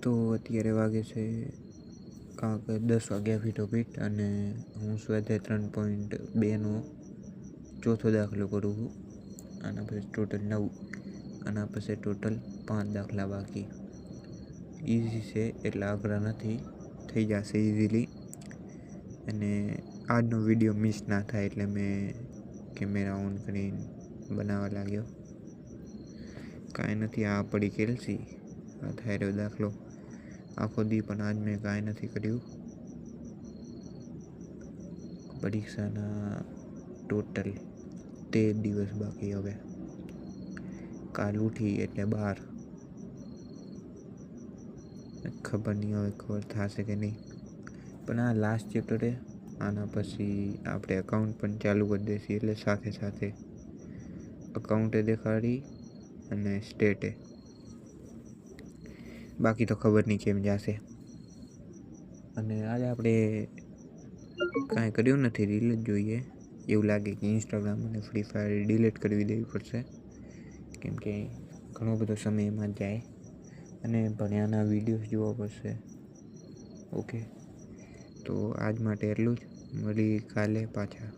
તો અત્યારે વાગે છે કાંક 10 વાગ્યા ફીટોફીટ અને હું સ્વાધ્યાય 3.2નો ચોથો દાખલો કરું છું. આના પછી ટોટલ 9, આના પછી ટોટલ 5 દાખલા બાકી. ઇઝી છે એટલે અઘરા નથી, થઈ જશે ઇઝીલી. અને આજનો વિડીયો મિસ ના થાય એટલે મેં કેમેરા ઓન કરીને બનાવવા લાગ્યો. કાંઈ નથી, આ પડી કેલ્સી, આ થાય રહ્યો દાખલો આખો દી, પણ આજ મેં કાંઈ નથી કર્યું. પરીક્ષાના ટોટલ 13 દિવસ બાકી. હવે કાલ ઉઠી એટલે 12, ખબર નહીં હવે ખબર થશે કે નહીં. પણ આ લાસ્ટ ચેપ્ટર છે, આના પછી આપણે અકાઉન્ટ પણ ચાલુ કરી દઈશું. એટલે સાથે સાથે અકાઉન્ટે દેખાડી અને સ્ટેટે, બાકી તો ખબર નહીં કેમ જશે. અને આજે આપણે કાંઈ કર્યું નથી, રીલ જ જોઈએ. એવું લાગે કે ઇન્સ્ટાગ્રામ અને ફ્રી ફાયર ડિલીટ કરવી દેવી પડશે, કેમ કે ઘણો બધો સમય એમાં જાય અને ભણ્યાના વિડીયોઝ જોવા પડશે. ઓકે, તો આજ માટે એટલું જ. મળી કાલે પાછા.